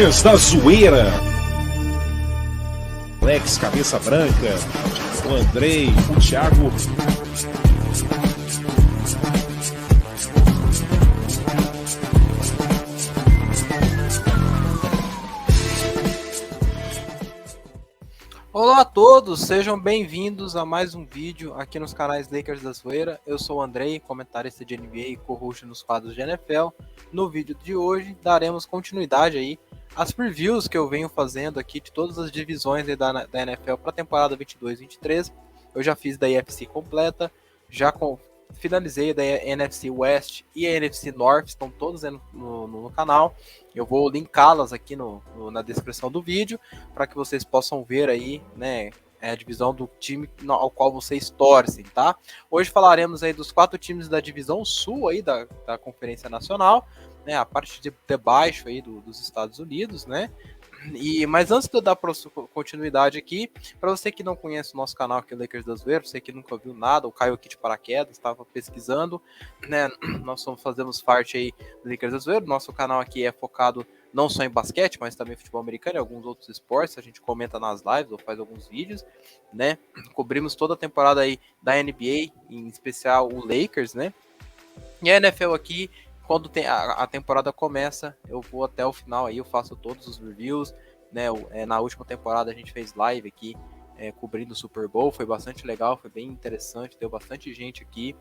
Lakers da zoeira. Alex, cabeça branca. O Andrei, o Thiago. Olá a todos, sejam bem-vindos a mais um vídeo aqui nos canais Lakers da Zoeira. Eu sou o Andrei, comentarista de NBA e co-host nos quadros de NFL. No vídeo de hoje daremos continuidade aí às previews que eu venho fazendo aqui de todas as divisões da NFL para a temporada 22-23. Eu já fiz da NFC completa, finalizei da NFC West e a NFC North, estão todas no canal. Eu vou linká-las aqui na descrição do vídeo para que vocês possam ver aí, né, a divisão do time ao qual vocês torcem, tá? Hoje falaremos aí dos 4 times da divisão sul aí da Conferência Nacional, né, a parte de baixo aí dos Estados Unidos, né? Mas antes de eu dar continuidade aqui, para você que não conhece o nosso canal aqui, Lakers da Zoeira, você que nunca viu nada, ou caiu aqui de paraquedas, estava pesquisando, né? Nós fazemos parte aí do Lakers da Zoeira. Nosso canal aqui é focado não só em basquete, mas também em futebol americano e alguns outros esportes. A gente comenta nas lives ou faz alguns vídeos, né? Cobrimos toda a temporada aí da NBA, em especial o Lakers, né? E a NFL aqui, quando a temporada começa, eu vou até o final aí, eu faço todos os reviews, né? Na última temporada a gente fez live aqui, cobrindo o Super Bowl, foi bastante legal, foi bem interessante, deu bastante gente aqui,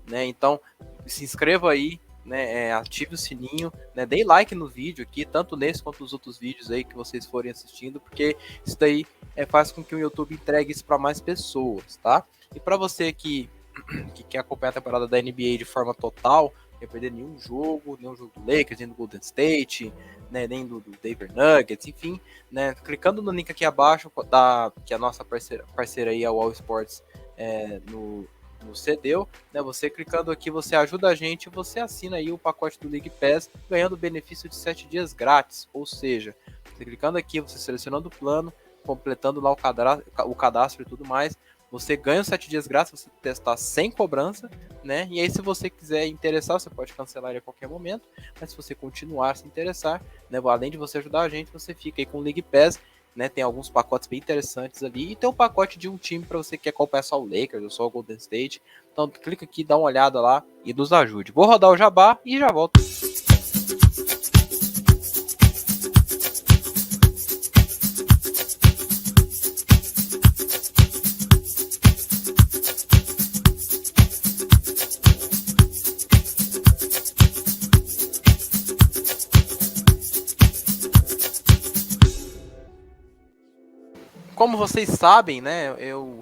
né? Então, se inscreva aí, né? Ative o sininho, né? Dê like no vídeo aqui, tanto nesse quanto nos outros vídeos aí que vocês forem assistindo, porque isso daí faz com que o YouTube entregue isso para mais pessoas, tá? E para você que quer acompanhar a temporada da NBA de forma total, não perder nenhum jogo do Lakers, nem do Golden State, né, nem do Denver Nuggets, enfim, né, clicando no link aqui abaixo, que a nossa parceira aí, a All Sports, no cedeu, né, você clicando aqui, você ajuda a gente, você assina aí o pacote do League Pass, ganhando o benefício de 7 dias grátis, ou seja, você clicando aqui, você selecionando o plano, completando lá o cadastro e tudo mais, você ganha os 7 dias grátis, você testar sem cobrança, né? E aí, se você quiser interessar, você pode cancelar ele a qualquer momento. Mas se você continuar a se interessar, né? Além de você ajudar a gente, você fica aí com o League Pass, né? Tem alguns pacotes bem interessantes ali. E tem um pacote de um time para você que quer acompanhar só o Lakers ou só o Golden State. Então, clica aqui, dá uma olhada lá e nos ajude. Vou rodar o jabá e já volto. Como vocês sabem, né, eu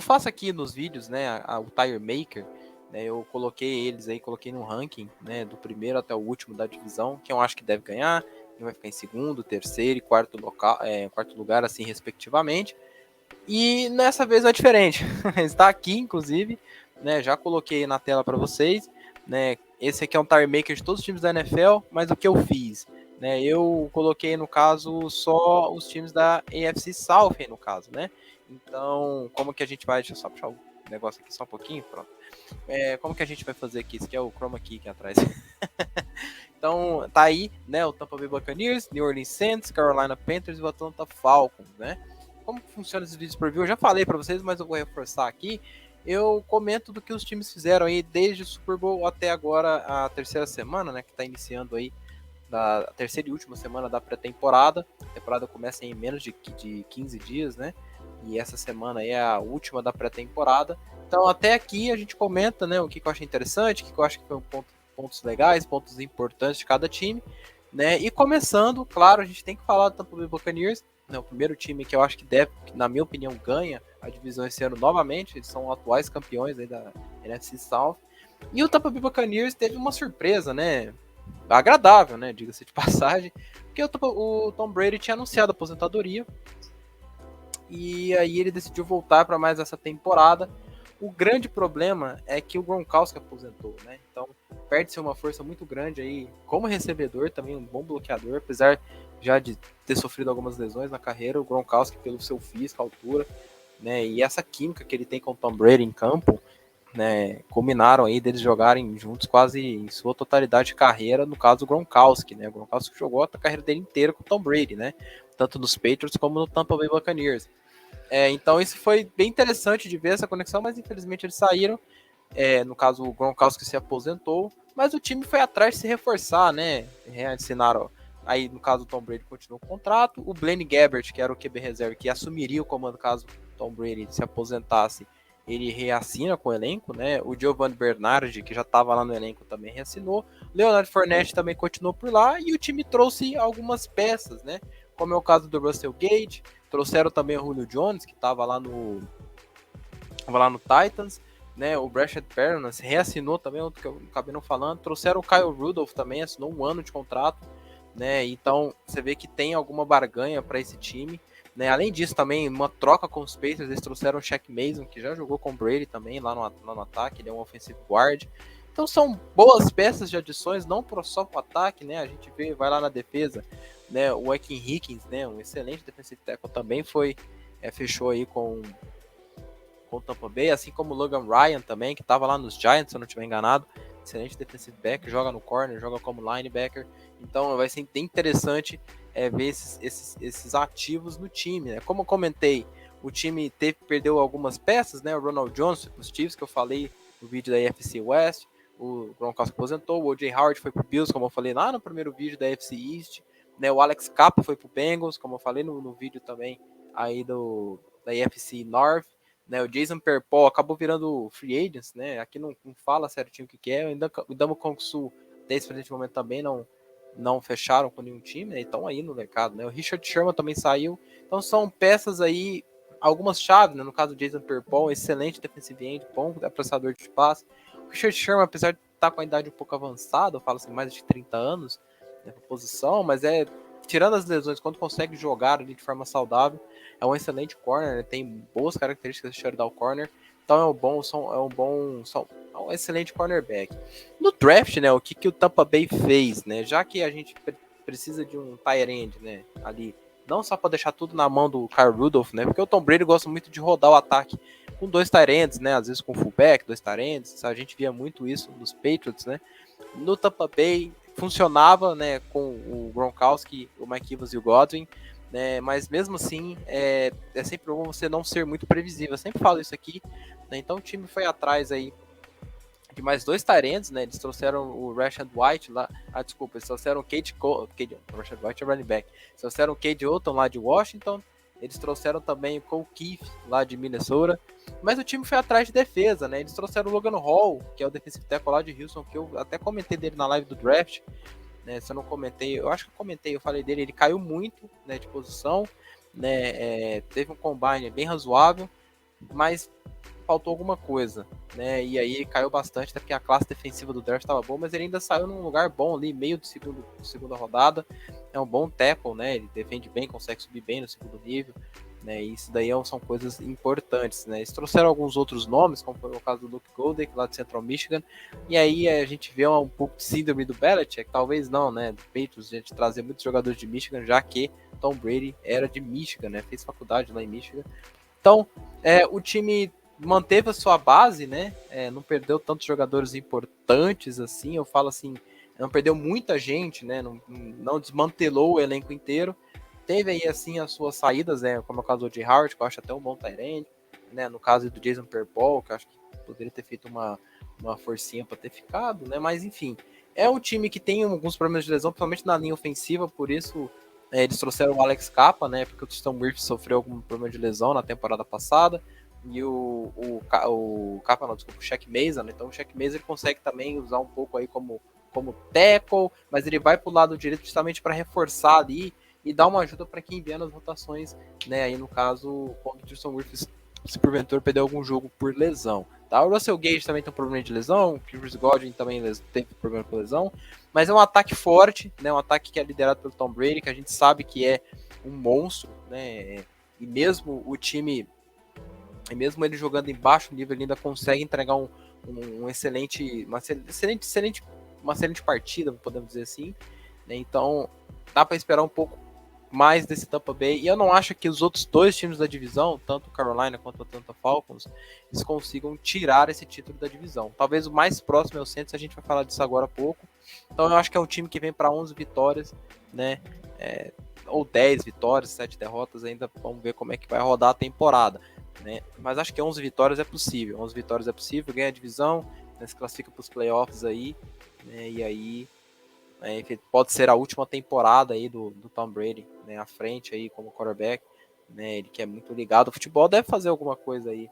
faço aqui nos vídeos, né, o Tire Maker, né, eu coloquei eles aí, coloquei no ranking, né, do primeiro até o último da divisão, que eu acho que deve ganhar, quem vai ficar em segundo, terceiro e quarto lugar, assim, respectivamente. E nessa vez é diferente, está aqui, inclusive, né, já coloquei na tela para vocês, né, esse aqui é um Tire Maker de todos os times da NFL, mas o que eu fiz? Né, eu coloquei, no caso, só os times da AFC South, no caso, né? Então, como que a gente vai... Deixa eu só puxar o negócio aqui só um pouquinho, pronto. Como que a gente vai fazer aqui? Isso aqui é o Chroma Key aqui atrás. Então, tá aí, né? O Tampa Bay Buccaneers, New Orleans Saints, Carolina Panthers e o Atlanta Falcons, né? Como funciona esses vídeos por view? Eu já falei para vocês, mas eu vou reforçar aqui. Eu comento do que os times fizeram aí desde o Super Bowl até agora, a terceira semana, né? Que tá iniciando aí, da terceira e última semana da pré-temporada. A temporada começa em menos de 15 dias, né? E essa semana aí é a última da pré-temporada. Então, até aqui a gente comenta, né, o que eu achei interessante, o que eu acho que foi pontos legais, pontos importantes de cada time, né? E começando, claro, a gente tem que falar do Tampa Bay Buccaneers, né, o primeiro time que eu acho que na minha opinião, ganha a divisão esse ano novamente. Eles são atuais campeões aí da NFC South. E o Tampa Bay Buccaneers teve uma surpresa, né? Agradável, né? Diga-se de passagem, porque o Tom Brady tinha anunciado a aposentadoria e aí ele decidiu voltar para mais essa temporada. O grande problema é que o Gronkowski aposentou, né? Então perde-se uma força muito grande aí como recebedor, também um bom bloqueador, apesar já de ter sofrido algumas lesões na carreira. O Gronkowski, pelo seu físico, altura, né? E essa química que ele tem com o Tom Brady em campo, né, culminaram aí deles jogarem juntos quase em sua totalidade de carreira, no caso do Gronkowski, né? O Gronkowski jogou a carreira dele inteira com o Tom Brady, né? Tanto nos Patriots como no Tampa Bay Buccaneers. Então isso foi bem interessante de ver essa conexão, mas infelizmente eles saíram. No caso, o Gronkowski se aposentou, mas o time foi atrás de se reforçar, né? Reassinaram. Aí, no caso, o Tom Brady continuou o contrato. O Blaine Gabbert, que era o QB reserva, que assumiria o comando caso Tom Brady se aposentasse, ele reassina com o elenco, né? O Giovanni Bernardi, que já estava lá no elenco, também reassinou. Leonard Fournette também continuou por lá. E o time trouxe algumas peças, né? Como é o caso do Russell Gage. Trouxeram também o Julio Jones, que estava lá no Titans. Né, o Brashad Perriman reassinou também, outro que eu acabei não falando. Trouxeram o Kyle Rudolph também, assinou 1 ano de contrato. Né, então você vê que tem alguma barganha para esse time. Né, além disso, também uma troca com os Pacers, eles trouxeram o Shaq Mason, que já jogou com o Brady também lá no ataque, ele é um offensive guard. Então são boas peças de adições, não só para o ataque, né? A gente vai lá na defesa, né? O Akin Higgins, né? Um excelente defensive tackle, também fechou aí com o Tampa Bay, assim como o Logan Ryan também, que estava lá nos Giants, se eu não estiver enganado. Excelente defensive back, joga no corner, joga como linebacker. Então vai ser bem interessante ver esses ativos no time. Né? Como eu comentei, o time perdeu algumas peças, né? O Ronald Jones, os Chiefs, que eu falei no vídeo da AFC West. O Gronkowski aposentou, o O.J. Howard foi pro Bills, como eu falei lá no primeiro vídeo da AFC East. Né? O Alex Capa foi pro Bengals, como eu falei no vídeo também aí da AFC North. Né, o Jason Pierre-Paul acabou virando free agents, né? Aqui não fala certinho o que é. O Ndamukong Suh, até esse presente momento, também não fecharam com nenhum time, né? Estão aí no mercado, né? O Richard Sherman também saiu. Então são peças aí, algumas chaves, né? No caso do Jason Pierre-Paul, excelente defensive end, bom apressador de espaço. O Richard Sherman, apesar de estar com a idade um pouco avançada, eu falo assim, mais de 30 anos, né, posição, mas tirando as lesões, quando consegue jogar ali de forma saudável, é um excelente corner, né? Tem boas características de shutdown corner, então é um excelente cornerback. No draft, né, o que o Tampa Bay fez, né, já que a gente precisa de um tight end, né, ali, não só para deixar tudo na mão do Kyle Rudolph, né, porque o Tom Brady gosta muito de rodar o ataque com 2 tight ends, né, às vezes com fullback, 2 tight ends, a gente via muito isso nos Patriots, né. No Tampa Bay funcionava, né, com o Gronkowski, o Mike Evans e o Godwin, né, mas mesmo assim é sempre bom você não ser muito previsível. Eu sempre falo isso aqui, né, então o time foi atrás aí de mais 2 talentos, né? Eles trouxeram o Rashad White lá. Desculpa, eles trouxeram o Rashad White é running back. Eles trouxeram o Cade Otton lá de Washington. Eles trouxeram também o Cole Keith lá de Minnesota. Mas o time foi atrás de defesa, né? Eles trouxeram o Logan Hall, que é o defensive tackle lá de Houston, que eu até comentei dele na live do draft. Né? Se eu não comentei, eu acho que eu comentei, eu falei dele. Ele caiu muito, né, de posição, né? Teve um combine bem razoável, mas faltou alguma coisa, né? E aí caiu bastante, até porque a classe defensiva do draft estava boa, mas ele ainda saiu num lugar bom ali, meio de segunda rodada. É um bom tackle, né? Ele defende bem, consegue subir bem no segundo nível, né? E isso daí são coisas importantes, né? Eles trouxeram alguns outros nomes, como foi o caso do Luke Goldek, lá de Central Michigan, e aí a gente vê um pouco de síndrome do Belichick, talvez não, né? Do Patriots, a gente trazer muitos jogadores de Michigan, já que Tom Brady era de Michigan, né? Fez faculdade lá em Michigan. Então, o time manteve a sua base, né? Não perdeu tantos jogadores importantes assim. Eu falo assim, não perdeu muita gente, né? Não desmantelou o elenco inteiro. Teve aí assim as suas saídas, né? Como é o caso do J. Howard, que eu acho até um bom tight end, né? No caso do Jason Pierre-Paul, que eu acho que poderia ter feito uma forcinha para ter ficado, né? Mas enfim, é um time que tem alguns problemas de lesão, principalmente na linha ofensiva, por isso eles trouxeram o Alex Capa, né? Porque o Tristan Wirfs sofreu algum problema de lesão na temporada passada. E o Capa, não, desculpa, o Shaq Mason, né? Então o Shaq Mason ele consegue também usar um pouco aí como tackle, mas ele vai pro lado direito justamente para reforçar ali e dar uma ajuda para quem vier nas rotações, né? Aí no caso, quando o Tristan Wirfs se porventura perder algum jogo por lesão. Tá? O Russell Gage também tem um problema de lesão, o Chris Godwin também teve problema com lesão, mas é um ataque forte, né? Um ataque que é liderado pelo Tom Brady, que a gente sabe que é um monstro, né? E mesmo o time, e mesmo ele jogando em baixo nível, ele ainda consegue entregar uma excelente partida, podemos dizer assim. Né? Então, dá para esperar um pouco mais desse Tampa Bay. E eu não acho que os outros dois times da divisão, tanto o Carolina quanto o Atlanta Falcons, eles consigam tirar esse título da divisão. Talvez o mais próximo é o Saints, a gente vai falar disso agora há pouco. Então eu acho que é um time que vem para 11 vitórias, né? Ou 10 vitórias, 7 derrotas, ainda vamos ver como é que vai rodar a temporada, né? Mas acho que 11 vitórias é possível. 11 vitórias é possível, ganha a divisão, né, se classifica para os playoffs aí, né, e aí pode ser a última temporada aí do Tom Brady, né, à frente aí como quarterback, né, ele que é muito ligado ao futebol, deve fazer alguma coisa aí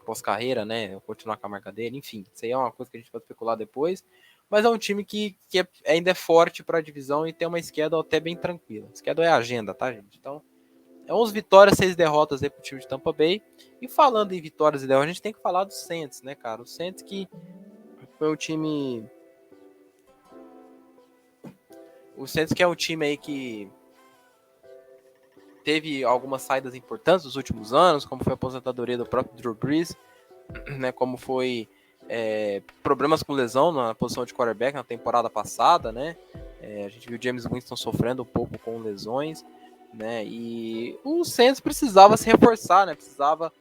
pós-carreira, né, continuar com a marca dele, enfim, isso aí é uma coisa que a gente pode especular depois, mas é um time que ainda é forte para a divisão e tem uma schedule até bem tranquila. Schedule é agenda, tá, gente? Então, é 11 vitórias, 6 derrotas aí pro time de Tampa Bay. E falando em vitórias e derrotas, a gente tem que falar do Saints, né, cara? O Saints que foi o time... O Saints que é um time aí que teve algumas saídas importantes nos últimos anos, como foi a aposentadoria do próprio Drew Brees, né, como foi problemas com lesão na posição de quarterback na temporada passada, né? A gente viu o James Winston sofrendo um pouco com lesões, né? E o Saints precisava se reforçar, né? Precisava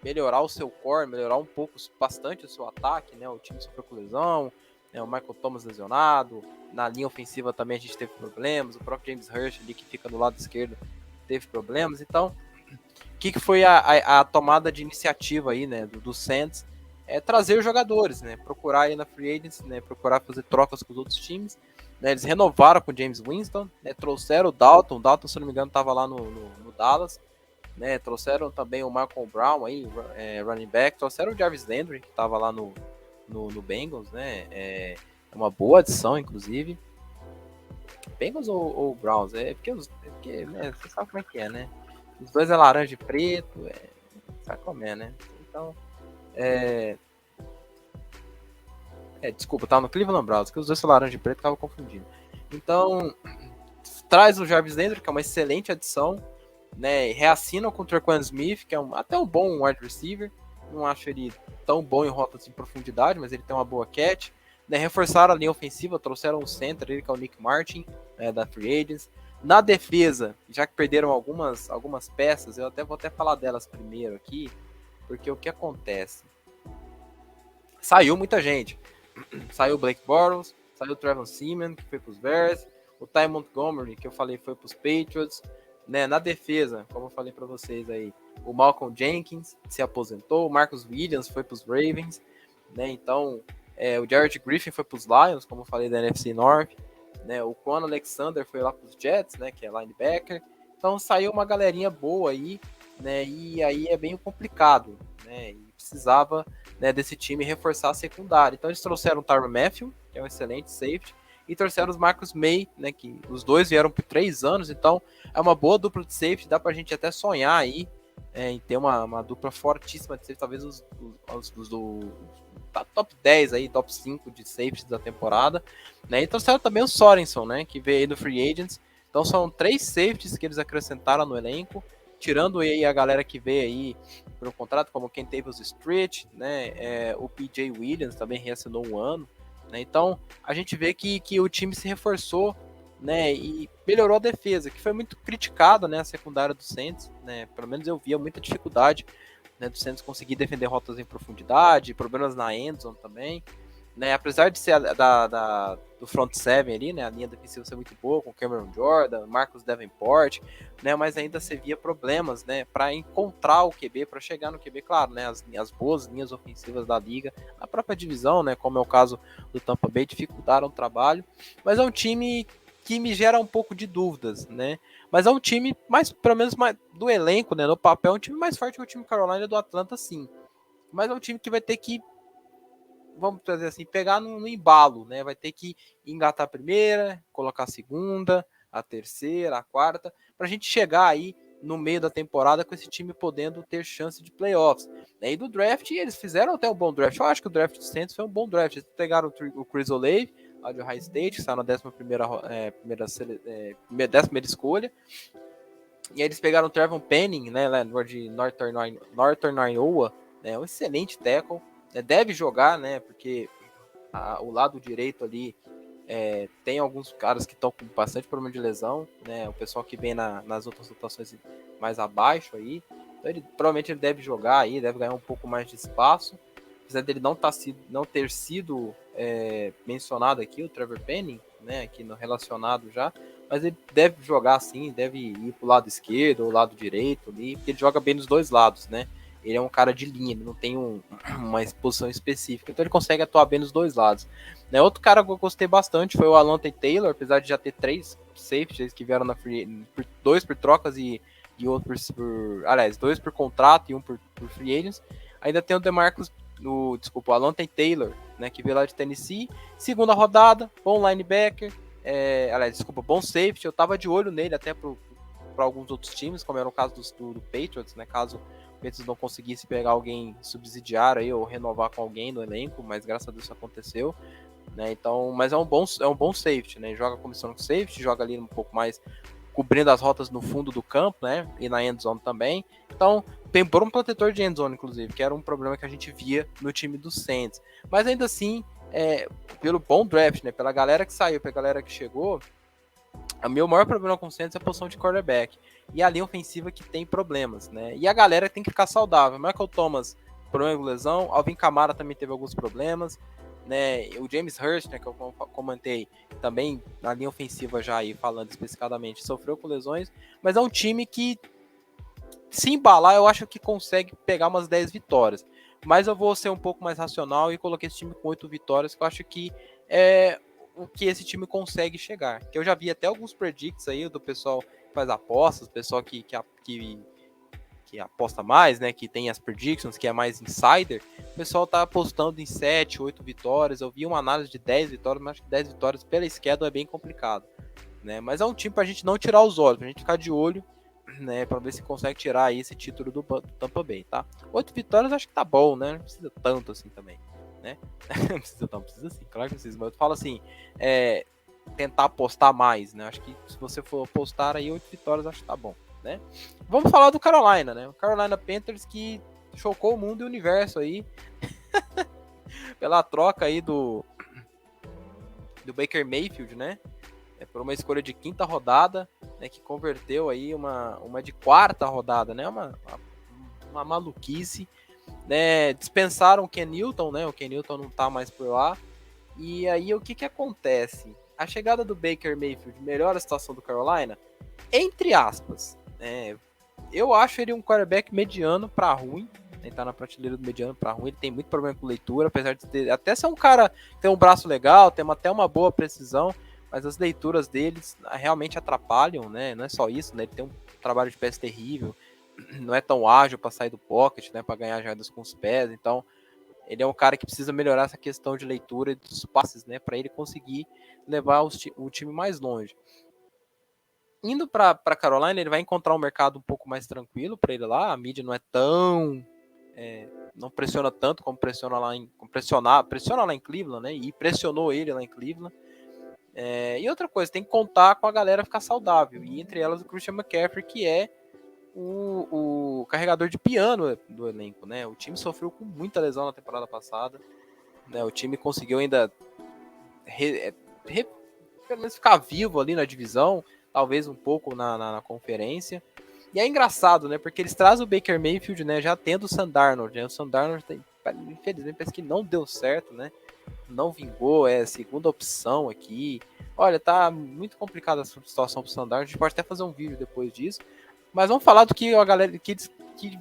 melhorar o seu core, melhorar um pouco, bastante o seu ataque, né? O time sofreu com lesão, né? O Michael Thomas lesionado, na linha ofensiva também a gente teve problemas, o próprio James Hurst ali que fica do lado esquerdo teve problemas, então o que foi a tomada de iniciativa aí, né, do Saints? Trazer os jogadores, né, procurar aí na free agency, né, procurar fazer trocas com os outros times, né, eles renovaram com o James Winston, né, trouxeram o Dalton, se não me engano estava lá no Dallas, né, trouxeram também o Malcolm Brown aí, running back, trouxeram o Jarvis Landry, que estava lá no Bengals, né, é uma boa adição, inclusive. Bengals ou Browns? Porque né, você sabe como é que é, né? Os dois é laranja e preto, sabe como é, né? Então, desculpa, tava no Cleveland Browns, que os dois são laranja e preto, tava confundindo. Então, traz o Jarvis Landry, que é uma excelente adição, né? Reassinam com o Tre'Quan Smith, que é até um bom wide receiver. Não acho ele tão bom em rotas de profundidade, mas ele tem uma boa catch. Né? Reforçaram a linha ofensiva, trouxeram um center, ele que é o Nick Martin, da Free Agents. Na defesa, já que perderam algumas peças, eu vou falar delas primeiro aqui, porque o que acontece? Saiu muita gente. Saiu o Blake Bortles, saiu o Trevor Seaman, que foi para os Bears, o Ty Montgomery, que eu falei foi para os Patriots, né? Na defesa, como eu falei para vocês aí, o Malcolm Jenkins se aposentou, o Marcus Williams foi para os Ravens, né? Então, o Jared Griffin foi para os Lions, como eu falei da NFC North, né? O Quan Alexander foi lá para os Jets, né? Que é linebacker. Então, saiu uma galerinha boa aí, né? E aí é bem complicado, né? E precisava, né, desse time reforçar a secundária. Então, eles trouxeram o Tyrann Mathieu, que é um excelente safety, e trouxeram os Marcus May, né, que os dois vieram por 3 anos, então é uma boa dupla de safety, dá pra gente até sonhar aí em ter uma dupla fortíssima de safety, talvez os do top 10 aí, top 5 de safety da temporada, né, e trouxeram também o Sorensen, né, que veio aí do Free Agents, então são 3 safeties que eles acrescentaram no elenco, tirando aí a galera que veio aí pelo contrato, como quem teve os Street, né, o PJ Williams também reassinou um ano, né, então a gente vê que o time se reforçou, né, e melhorou a defesa, que foi muito criticada, né, a secundária do Saints, né, pelo menos eu via muita dificuldade, né, do Saints conseguir defender rotas em profundidade, problemas na endzone também, né, apesar de ser do front seven ali, né, a linha defensiva ser muito boa, com Cameron Jordan, Marcus Davenport, né, mas ainda se via problemas, né, para encontrar o QB, para chegar no QB, claro, né, as boas linhas ofensivas da liga, a própria divisão, né, como é o caso do Tampa Bay, dificultaram o trabalho, mas é um time que me gera um pouco de dúvidas, né, mas é um time mais, pelo menos mais, do elenco, né, no papel, é um time mais forte que o time Carolina do Atlanta, sim, mas é um time que vai ter que, vamos dizer assim, pegar no embalo, né? Vai ter que engatar a primeira, colocar a segunda, a terceira, a quarta, para a gente chegar aí no meio da temporada com esse time podendo ter chance de playoffs. E do draft, eles fizeram até um bom draft. Eu acho que o draft do Saints foi um bom draft. Eles pegaram o Chris Olave, lá de Ohio State, que saiu na 11ª escolha. E aí eles pegaram o Trevon Penning, né, lá de Northern Iowa, né, um excelente tackle. Deve jogar, né? Porque o lado direito ali Tem alguns caras que estão com bastante problema de lesão, né? O pessoal que vem nas outras rotações mais abaixo aí. Então provavelmente ele deve jogar aí, deve ganhar um pouco mais de espaço. Apesar dele não ter sido mencionado aqui, o Trevor Penning, né? Aqui no relacionado já. Mas ele deve jogar sim, deve ir pro lado esquerdo ou lado direito ali, porque ele joga bem nos dois lados, né? Ele é um cara de linha, ele não tem uma exposição específica, então ele consegue atuar bem nos dois lados. Né, outro cara que eu gostei bastante foi o Alontae Taylor, apesar de já ter 3 safeties que vieram na free, 2 por trocas e outro aliás, 2 por contrato e 1 por free agents. Ainda tem o DeMarcus, o Alontae Taylor, né, que veio lá de Tennessee, segunda rodada, bom linebacker, bom safety, eu tava de olho nele até para alguns outros times, como era o caso do Patriots, né, caso o Patriots não conseguisse pegar alguém subsidiário aí, ou renovar com alguém no elenco, mas graças a Deus isso aconteceu. Né, então, mas é um bom safety, né? Joga comissão safety, joga ali um pouco mais cobrindo as rotas no fundo do campo, né? E na endzone também. Então, tem bom protetor de endzone, inclusive, que era um problema que a gente via no time do Saints. Mas ainda assim, pelo bom draft, né? Pela galera que saiu, pela galera que chegou, o meu maior problema com o Saints é a posição de quarterback. E a linha ofensiva que tem problemas, né? E a galera tem que ficar saudável. Michael Thomas, problema de lesão. Alvin Kamara também teve alguns problemas. Né, o James Hurst, né, que eu comentei, também na linha ofensiva já aí, falando especificadamente, sofreu com lesões, mas é um time que, se embalar, eu acho que consegue pegar umas 10 vitórias. Mas eu vou ser um pouco mais racional e coloquei esse time com 8 vitórias, que eu acho que é o que esse time consegue chegar. Que eu já vi até alguns predicts aí do pessoal que faz apostas, pessoal que aposta mais, né, que tem as predictions, que é mais insider, o pessoal tá apostando em 7, 8 vitórias. Eu vi uma análise de 10 vitórias, mas acho que 10 vitórias pela schedule é bem complicado, né? Mas é um time pra gente não tirar os olhos, pra gente ficar de olho, né, pra ver se consegue tirar aí esse título do Tampa Bay, tá? 8 vitórias acho que tá bom, né? Não precisa tanto assim também, né? Não precisa sim, claro que precisa, mas eu falo assim, tentar apostar mais, né? Acho que se você for apostar aí 8 vitórias, acho que tá bom. Né? Vamos falar do Carolina, né? O Carolina Panthers que chocou o mundo e o universo aí pela troca aí do Baker Mayfield, né? Por uma escolha de quinta rodada, né? Que converteu aí uma de quarta rodada, né? Uma maluquice, né? Dispensaram o Ken Newton, né? O Ken Newton não tá mais por lá. E aí o que acontece? A chegada do Baker Mayfield melhora a situação do Carolina? Entre aspas. Eu acho ele um quarterback mediano para ruim. Ele tá na prateleira do mediano para ruim. Ele tem muito problema com leitura, apesar de até ser um cara que tem um braço legal, tem até uma boa precisão, mas as leituras deles realmente atrapalham, né? Não é só isso, né? Ele tem um trabalho de pés terrível, não é tão ágil para sair do pocket, né? Para ganhar jardas com os pés. Então, ele é um cara que precisa melhorar essa questão de leitura e dos passes, né? Para ele conseguir levar o time mais longe. Indo para Carolina, ele vai encontrar um mercado um pouco mais tranquilo para ele lá. A mídia não é tão. Não pressiona tanto como pressiona lá em Cleveland, né? E pressionou ele lá em Cleveland. E outra coisa, tem que contar com a galera ficar saudável. E entre elas o Christian McCaffrey, que é o carregador de piano do elenco, né? O time sofreu com muita lesão na temporada passada. Né? O time conseguiu ainda pelo menos ficar vivo ali na divisão, talvez um pouco na conferência. E é engraçado, né? Porque eles trazem o Baker Mayfield, né? Já tendo o Sam Darnold, né? O Sam Darnold, infelizmente, parece que não deu certo, né? Não vingou, é a segunda opção aqui. Olha, tá muito complicada a situação pro Sam Darnold. A gente pode até fazer um vídeo depois disso. Mas vamos falar do que a galera que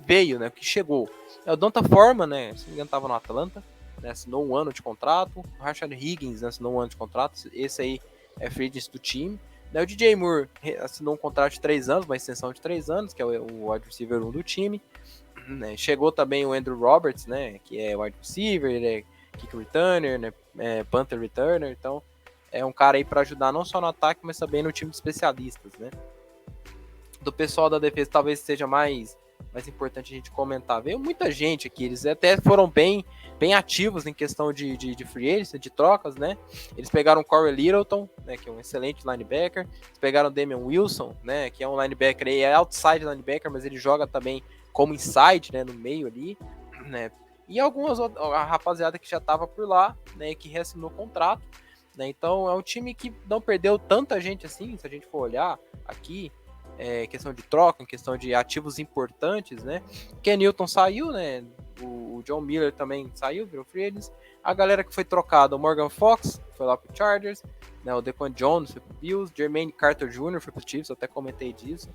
veio, né? Que chegou. O Donta Foreman, né? Se não me engano, tava no Atlanta, né? Assinou um ano de contrato. O Rashad Higgins, né? Assinou um ano de contrato. Esse aí é free agent do time. O DJ Moore assinou um contrato de 3 anos, uma extensão de 3 anos, que é o wide receiver 1 do time. Chegou também o Andrew Roberts, né, que é wide receiver, ele é kick returner, né, punter returner, então é um cara aí para ajudar não só no ataque, mas também no time de especialistas, né. Do pessoal da defesa talvez seja mais importante a gente comentar. Veio muita gente aqui, eles até foram bem ativos em questão de free agency, de trocas, né? Eles pegaram o Corey Littleton, né, que é um excelente linebacker. Eles pegaram o Damian Wilson, né, que é um linebacker, ele é outside linebacker, mas ele joga também como inside, né, no meio ali, né? E algumas a rapaziada que já estava por lá, né, que reassinou o contrato. né? Então é um time que não perdeu tanta gente assim, se a gente for olhar aqui, questão de troca, em questão de ativos importantes, né? Ken Newton saiu, né? O John Miller também saiu, virou free agents. A galera que foi trocada, o Morgan Fox foi lá pro Chargers, né? O Dequan Jones foi pro Bills, Jermaine Carter Jr. foi pro Chiefs, eu até comentei disso.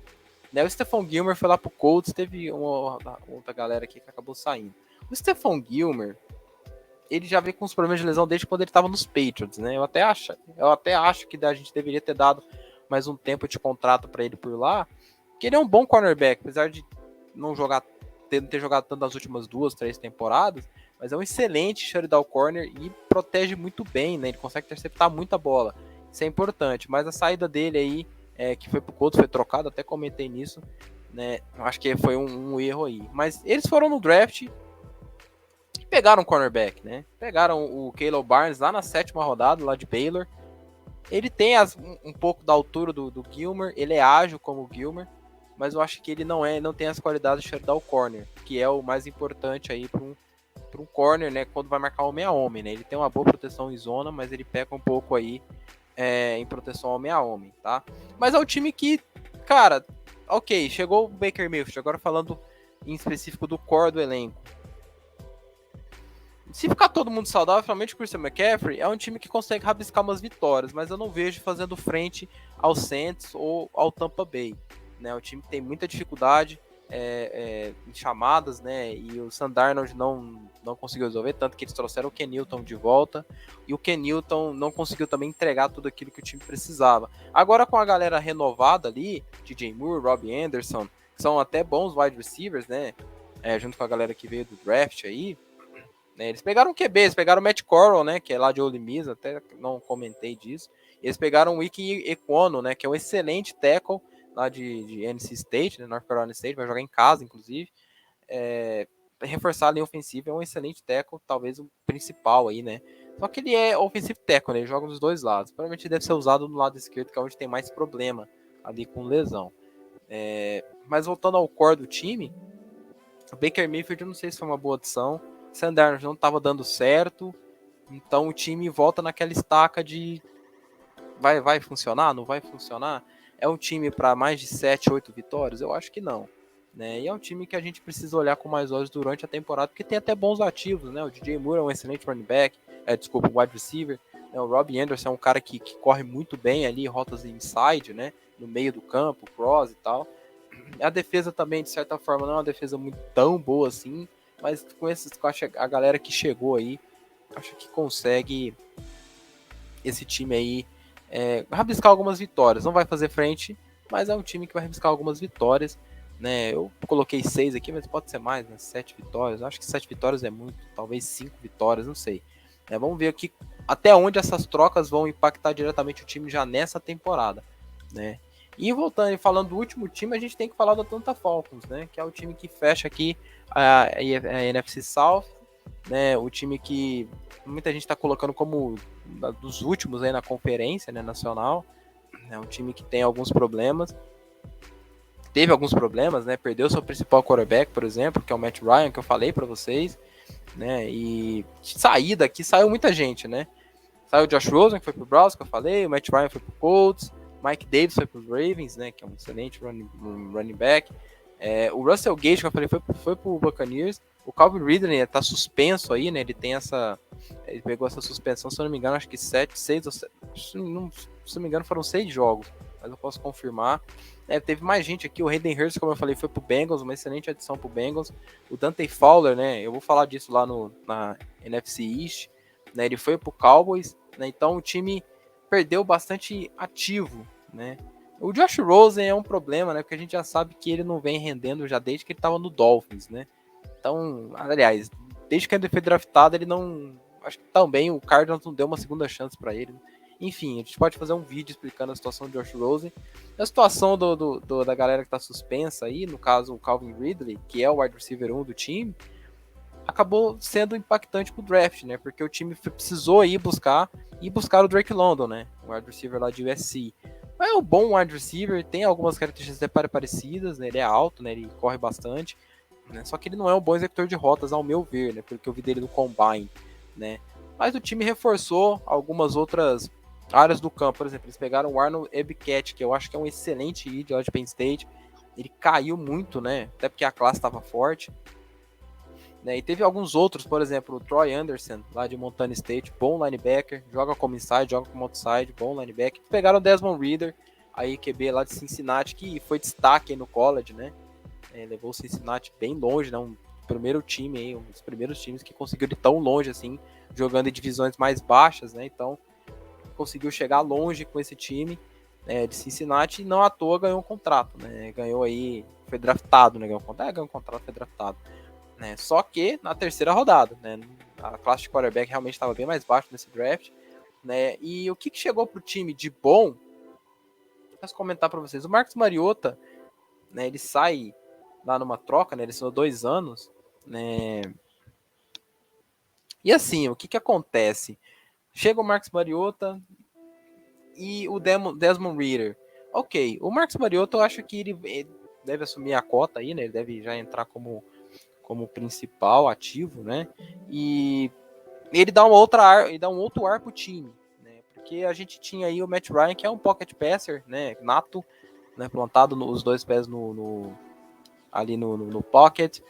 Né? O Stephon Gilmore foi lá pro Colts, teve uma outra galera aqui que acabou saindo. O Stephon Gilmore, ele já veio com os problemas de lesão desde quando ele estava nos Patriots, né? Eu até acho que a gente deveria ter dado mais um tempo de contrato para ele por lá, que ele é um bom cornerback, apesar de não ter jogado tanto nas últimas 2-3 temporadas, mas é um excelente shutdown corner e protege muito bem, né? Ele consegue interceptar muita bola. Isso é importante, mas a saída dele aí, que foi pro Colts, foi trocado, até comentei nisso, né? Eu acho que foi um erro aí. Mas eles foram no draft e pegaram um cornerback, né? Pegaram o Caleb Barnes lá na 7ª rodada, lá de Baylor. Ele tem um pouco da altura do Gilmore, ele é ágil como o Gilmore, mas eu acho que ele não tem as qualidades de shutdown corner, que é o mais importante aí para um corner, né, quando vai marcar homem a homem, né? Ele tem uma boa proteção em zona, mas ele peca um pouco aí em proteção homem a homem, tá? Mas é um time que, cara, ok, chegou o Baker Mayfield, agora falando em específico do core do elenco. Se ficar todo mundo saudável, principalmente o Christian McCaffrey, é um time que consegue rabiscar umas vitórias, mas eu não vejo fazendo frente ao Saints ou ao Tampa Bay. Né? O time tem muita dificuldade em chamadas, né? E o Sam Darnold não conseguiu resolver, tanto que eles trouxeram o Ken Newton de volta, e o Ken Newton não conseguiu também entregar tudo aquilo que o time precisava. Agora com a galera renovada ali, DJ Moore, Robbie Anderson, que são até bons wide receivers, né? Junto com a galera que veio do draft aí, eles pegaram o QB, eles pegaram o Matt Corral, né, que é lá de Ole Miss, até não comentei disso. Eles pegaram o Ike Ekwonu, né, que é um excelente tackle lá de NC State, né, North Carolina State, vai jogar em casa, inclusive. Reforçar a linha ofensiva, é um excelente tackle, talvez o principal aí, né. Só que ele é offensive tackle, né, ele joga nos dois lados. Provavelmente deve ser usado no lado esquerdo, que é onde tem mais problema ali com lesão. Mas voltando ao core do time, o Baker Mayfield, eu não sei se foi uma boa adição. Sam Darnold não estava dando certo, então o time volta naquela estaca de vai funcionar, não vai funcionar? É um time para mais de 7, 8 vitórias? Eu acho que não. Né? E é um time que a gente precisa olhar com mais olhos durante a temporada, porque tem até bons ativos, né? O DJ Moore é um excelente running back, wide receiver. Né? O Robbie Anderson é um cara que corre muito bem ali, rotas inside, né? No meio do campo, cross e tal. A defesa também, de certa forma, não é uma defesa muito tão boa assim, mas com a galera que chegou aí, acho que consegue esse time aí rabiscar algumas vitórias. Não vai fazer frente, mas é um time que vai rabiscar algumas vitórias. Né? Eu coloquei 6 aqui, mas pode ser mais, né? 7 vitórias. Acho que 7 vitórias é muito, talvez 5 vitórias, não sei. Vamos ver aqui até onde essas trocas vão impactar diretamente o time já nessa temporada. Né? E voltando e falando do último time, a gente tem que falar do Atlanta Falcons, né? Que é o time que fecha aqui a NFC South, né? O time que muita gente está colocando como dos últimos aí na conferência, né, nacional. É um time que tem alguns problemas. Teve alguns problemas, né? Perdeu seu principal quarterback, por exemplo, que é o Matt Ryan, que eu falei para vocês, né? E saída aqui saiu muita gente, né? Saiu o Josh Rosen, que foi pro Browns, que eu falei, o Matt Ryan foi pro Colts, Mike Davis foi para os Ravens, né, que é um excelente running back. O Russell Gage, que eu falei, foi para o Buccaneers. O Calvin Ridley está suspenso aí, né? Ele pegou essa suspensão, se eu não me engano, acho que 6 ou 7, se não me engano, foram 6 jogos, mas eu posso confirmar. Teve mais gente aqui, o Hayden Hurst, como eu falei, foi pro Bengals, uma excelente adição pro Bengals. O Dante Fowler, né? Eu vou falar disso lá na NFC East, né? Ele foi pro Cowboys, né? Então o time perdeu bastante ativo, né? O Josh Rosen é um problema, né? Porque a gente já sabe que ele não vem rendendo já desde que ele estava no Dolphins, né? Então, aliás, desde que ele foi draftado, ele não... Acho que também o Cardinals não deu uma segunda chance para ele. Enfim, a gente pode fazer um vídeo explicando a situação do Josh Rosen. A situação da galera que está suspensa aí, no caso o Calvin Ridley, que é o wide receiver 1 do time, acabou sendo impactante pro draft, né? Porque o time precisou ir buscar o Drake London, né? O wide receiver lá de USC. É um bom wide receiver, tem algumas características até parecidas, né? Ele é alto, né? Ele corre bastante, né? Só que ele não é um bom executor de rotas, ao meu ver, né? Pelo que eu vi dele no Combine, né? mas o time reforçou algumas outras áreas do campo. Por exemplo, eles pegaram o Arnold Ebiketie, que eu acho que é um excelente ídolo lá de Penn State. Ele caiu muito, né? Até porque a classe estava forte. Né? E teve alguns outros, por exemplo, o Troy Anderson, lá de Montana State, bom linebacker, joga como inside, joga como outside, bom linebacker. Pegaram o Desmond Ridder, aí QB lá de Cincinnati, que foi destaque aí no college, né? Levou o Cincinnati bem longe, né? Um primeiro time aí, um dos primeiros times que conseguiu ir tão longe assim, jogando em divisões mais baixas, né? Então, conseguiu chegar longe com esse time de Cincinnati e não à toa ganhou um contrato, né? Ganhou aí, foi draftado, né? Ganhou um contrato, foi draftado. Né? Só que na terceira rodada, né? A classe de quarterback realmente estava bem mais baixa nesse draft, né? E o que chegou pro time de bom? Posso comentar para vocês. O Marcus Mariota, né? Ele sai lá numa troca, né? Ele assinou 2 anos, né? E assim, o que acontece? Chega o Marcus Mariota e o Desmond Ridder. Ok, o Marcus Mariota eu acho que ele deve assumir a cota aí, né? Ele deve já entrar como principal ativo, né? E ele dá um outro ar pro time, né? Porque a gente tinha aí o Matt Ryan, que é um pocket passer, né? Nato, né? Plantado os 2 pés ali no pocket.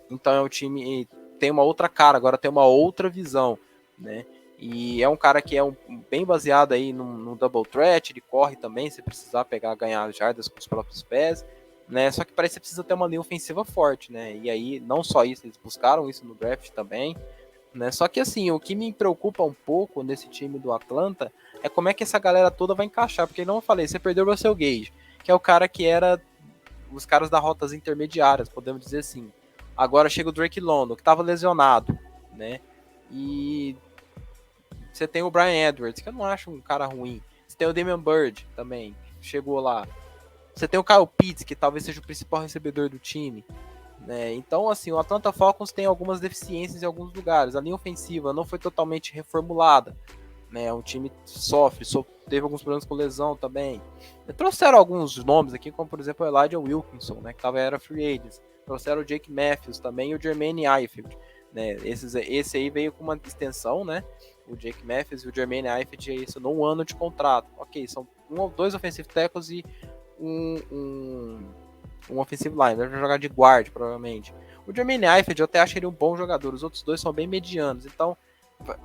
Então é um time tem uma outra cara, agora tem uma outra visão, né? E é um cara que é bem baseado aí no double threat, ele corre também, se precisar ganhar jardas com os próprios pés, né? Só que parece que precisa ter uma linha ofensiva forte, né? E aí, não só isso, eles buscaram isso no draft também, né? Só que assim, o que me preocupa um pouco nesse time do Atlanta é como é que essa galera toda vai encaixar, porque não falei, você perdeu o Russell Gage, que é o cara que era os caras da rotas intermediárias, podemos dizer assim. Agora chega o Drake London, que estava lesionado, né? E você tem o Brian Edwards, que eu não acho um cara ruim. Você tem o Damian Bird também, que chegou lá. Você tem o Kyle Pitts, que talvez seja o principal recebedor do time. Né? Então, assim, o Atlanta Falcons tem algumas deficiências em alguns lugares. A linha ofensiva não foi totalmente reformulada. Né? O time teve alguns problemas com lesão também. Trouxeram alguns nomes aqui, como por exemplo o Elijah Wilkinson, né? Que era free agent. Trouxeram o Jake Matthews também e o Jermaine Eifeld. Né? Esse aí veio com uma extensão, né? O Jake Matthews e o Jermaine Eifeld isso num ano de contrato. Ok, são 2 offensive tackles e um offensive line, vai jogar de guard, provavelmente. O Jermaine Eifeld, eu até acho ele um bom jogador, os outros 2 são bem medianos, então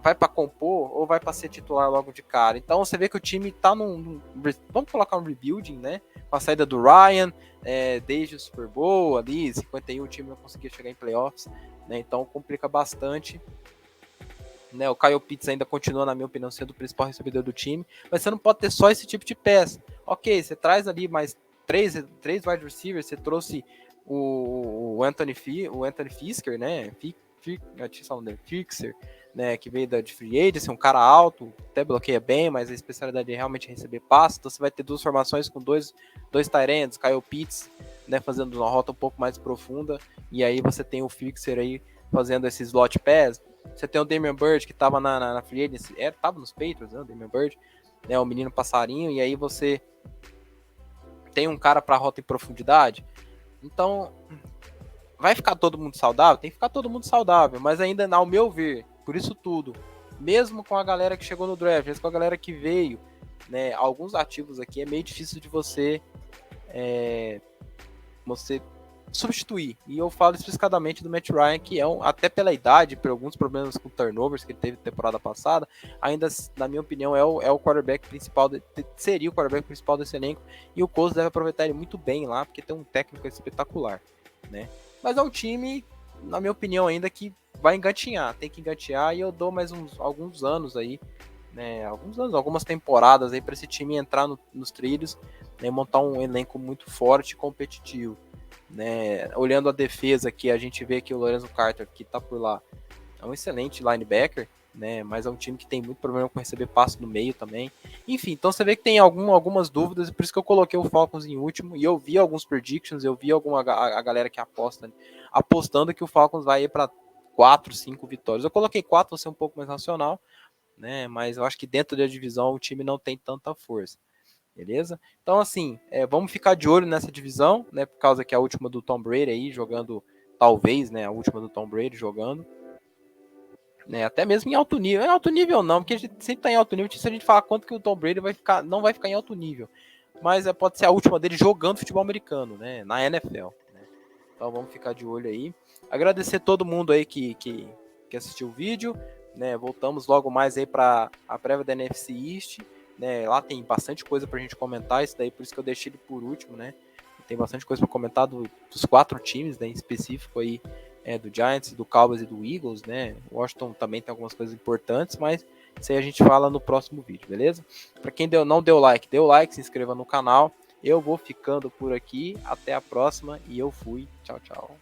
vai para compor ou vai para ser titular logo de cara. Então você vê que o time tá vamos colocar um rebuilding, né? Com a saída do Ryan, desde o Super Bowl ali, 51 o time não conseguia chegar em playoffs, né? Então complica bastante. Né, o Kyle Pitts ainda continua, na minha opinião, sendo o principal recebedor do time, mas você não pode ter só esse tipo de peça. Ok, você traz ali mais três wide receivers, você trouxe o Anthony Fisker, né? Fixer, né? Que veio de free agency, um cara alto, até bloqueia bem, mas a especialidade é realmente receber passes. Então você vai ter 2 formações com dois tight ends, Kyle Pitts, né? Fazendo uma rota um pouco mais profunda, e aí você tem o Fixer aí fazendo esses slot pass. Você tem o Damian Bird, que estava na free agency, estava nos Patriots, né? O Damian Bird, né? O menino passarinho, e aí você tem um cara para rota em profundidade. Então, vai ficar todo mundo saudável? Tem que ficar todo mundo saudável, mas ainda, ao meu ver, por isso tudo, mesmo com a galera que chegou no draft, mesmo com a galera que veio, né? Alguns ativos aqui é meio difícil de você substituir. E eu falo especificadamente do Matt Ryan, que até pela idade, por alguns problemas com turnovers que ele teve na temporada passada, ainda, na minha opinião, é o quarterback principal, seria o quarterback principal desse elenco, e o Colts deve aproveitar ele muito bem lá, porque tem um técnico espetacular, né? Mas é um time, na minha opinião, ainda que vai engatinhar, tem que engatinhar, e eu dou mais alguns anos aí, né? Algumas temporadas aí para esse time entrar nos trilhos, né? Montar um elenco muito forte e competitivo. Né? Olhando a defesa aqui, a gente vê que o Lorenzo Carter, que tá por lá, é um excelente linebacker, né? Mas é um time que tem muito problema com receber passe no meio também. Enfim, então você vê que tem algumas dúvidas, por isso que eu coloquei o Falcons em último, e eu vi alguns predictions, eu vi a galera que aposta, apostando que o Falcons vai ir para 4, 5 vitórias. Eu coloquei 4, vou ser um pouco mais racional, né? Mas eu acho que dentro da divisão o time não tem tanta força. Beleza? Então, assim, vamos ficar de olho nessa divisão, né? Por causa que é a última do Tom Brady aí jogando, talvez, né? A última do Tom Brady jogando. né? Até mesmo em alto nível. Em alto nível não, porque a gente sempre tá em alto nível, se a gente falar quanto que o Tom Brady não vai ficar em alto nível. Mas pode ser a última dele jogando futebol americano, né? Na NFL. Né? Então vamos ficar de olho aí. Agradecer todo mundo aí que assistiu o vídeo. Né? Voltamos logo mais aí para a prévia da NFC East. Né? Lá tem bastante coisa pra gente comentar. Isso daí por isso que eu deixei ele por último, né? Tem bastante coisa para comentar dos 4 times, né? Em específico aí. Do Giants, do Cowboys e do Eagles, né? Washington também tem algumas coisas importantes, mas isso aí a gente fala no próximo vídeo, beleza? Para quem não deu like, se inscreva no canal. Eu vou ficando por aqui. Até a próxima e eu fui. Tchau, tchau.